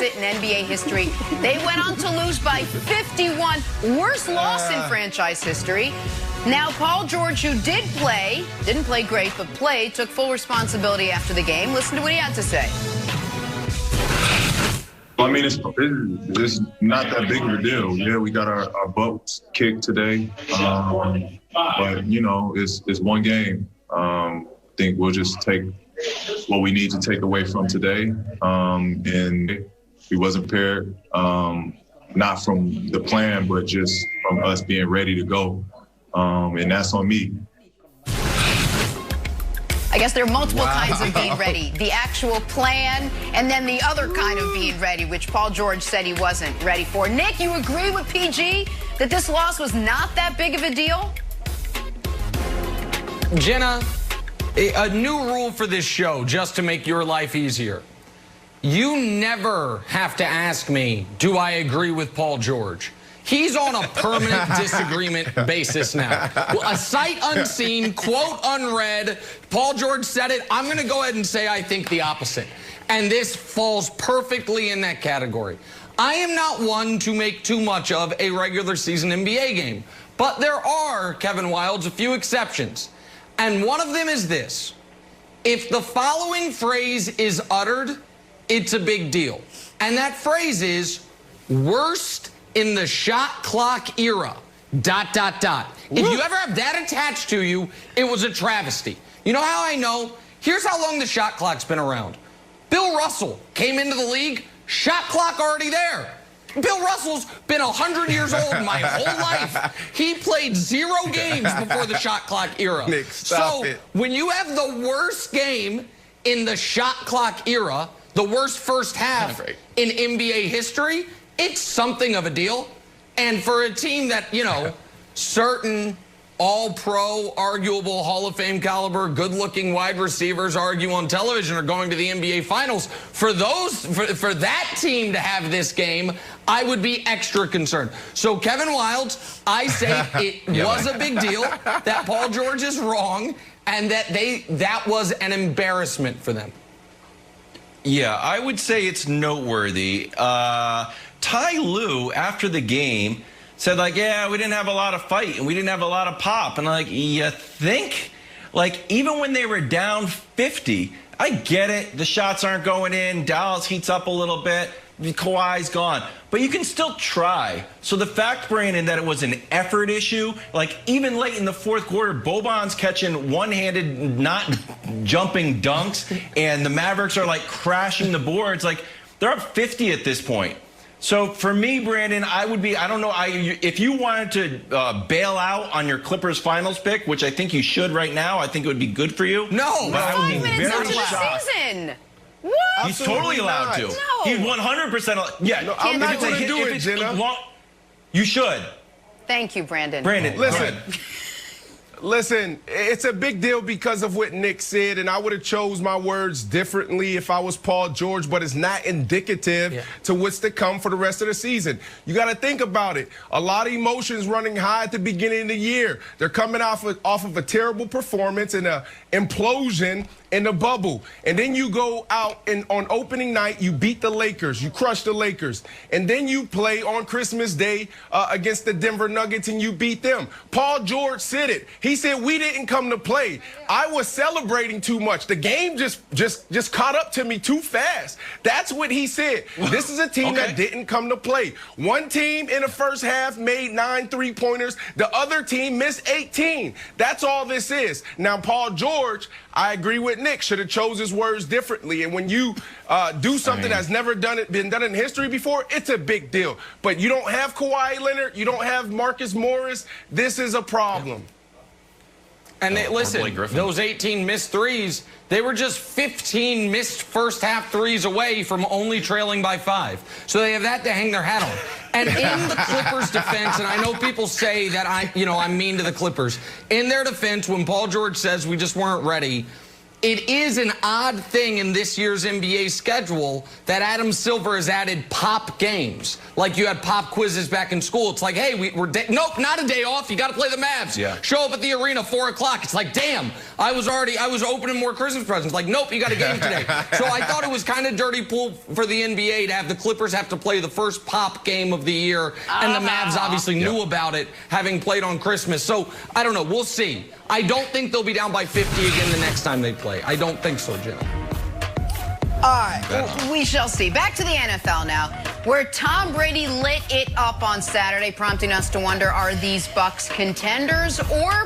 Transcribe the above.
opposite in NBA history. They went on to lose by 51. Worst loss in franchise history. Now, Paul George, who didn't play great, but played, took full responsibility after the game. Listen to what he had to say. I mean, it's not that big of a deal. Yeah, we got our butts kicked today. But, you know, it's one game. I think we'll just take what we need to take away from today. And we wasn't prepared, not from the plan, but just from us being ready to go. And that's on me. I guess there are multiple kinds of being ready. The actual plan, and then the other kind of being ready, which Paul George said he wasn't ready for. Nick, you agree with PG that this loss was not that big of a deal? Jenna, a new rule for this show, just to make your life easier. You never have to ask me, do I agree with Paul George? He's on a permanent disagreement basis now. A sight unseen, quote unread. Paul George said it. I'm going to go ahead and say I think the opposite. And this falls perfectly in that category. I am not one to make too much of a regular season NBA game. But there are, Kevin Wildes, a few exceptions. And one of them is this. If the following phrase is uttered, it's a big deal. And that phrase is, worst in the shot clock era, ... If you ever have that attached to you, it was a travesty. You know how I know? Here's how long the shot clock's been around. Bill Russell came into the league, shot clock already there. Bill Russell's been 100 years old my whole life. He played 0 games before the shot clock era. Nick, stop it. When you have the worst game in the shot clock era, the worst first half in NBA history, it's something of a deal. And for a team that, you know, certain all-pro, arguable Hall of Fame caliber, good-looking wide receivers argue on television are going to the NBA Finals, for that team to have this game, I would be extra concerned. So, Kevin Wildes, I say it was a big deal, that Paul George is wrong, and that was an embarrassment for them. Yeah, I would say it's noteworthy. Ty Lue, after the game, said, like, yeah, we didn't have a lot of fight and we didn't have a lot of pop. And, like, you think? Like, even when they were down 50, I get it. The shots aren't going in. Dallas heats up a little bit. Kawhi's gone. But you can still try. So the fact, Brandon, that it was an effort issue, like, even late in the fourth quarter, Boban's catching one-handed, not jumping dunks, and the Mavericks are, like, crashing the boards. Like, they're up 50 at this point. So for me, Brandon, I would be, I don't know, if you wanted to bail out on your Clippers finals pick, which I think you should right now, I think it would be good for you. No, but I would be very shocked. Season. What? He's totally allowed to. No. He's 100%. Yeah, no, I'm not going to do it, Jenna. You should. Thank you, Brandon. Brandon, Listen, it's a big deal because of what Nick said, and I would have chose my words differently if I was Paul George, but it's not indicative to what's to come for the rest of the season. You got to think about it. A lot of emotions running high at the beginning of the year. They're coming off of a terrible performance and an implosion in the bubble. And then you go out and on opening night, you beat the Lakers. You crush the Lakers. And then you play on Christmas Day against the Denver Nuggets and you beat them. Paul George said it. He said, we didn't come to play. I was celebrating too much. The game just caught up to me too fast. That's what he said. This is a team that didn't come to play. One team in the first half made 9 3-pointers. The other team missed 18. That's all this is. Now, Paul George, I agree with Nick, should have chose his words differently. And when you do something that's never been done in history before, it's a big deal. But you don't have Kawhi Leonard. You don't have Marcus Morris. This is a problem. And listen, those 18 missed threes, they were just 15 missed first half threes away from only trailing by 5. So they have that to hang their hat on. And in the Clippers' defense, and I know people say that I'm mean to the Clippers. In their defense, when Paul George says we just weren't ready, it is an odd thing in this year's NBA schedule that Adam Silver has added pop games. Like you had pop quizzes back in school. It's like, hey, nope, not a day off. You got to play the Mavs. Yeah. Show up at the arena 4 o'clock. It's like, damn, I was opening more Christmas presents. Like, nope, you got a game today. So I thought it was kind of dirty pool for the NBA to have the Clippers have to play the first pop game of the year. And the Mavs obviously knew about it, having played on Christmas. So I don't know. We'll see. I don't think they'll be down by 50 again the next time they play. I don't think so, Jim. All right, we shall see. Back to the NFL now, where Tom Brady lit it up on Saturday, prompting us to wonder, are these Bucs contenders or...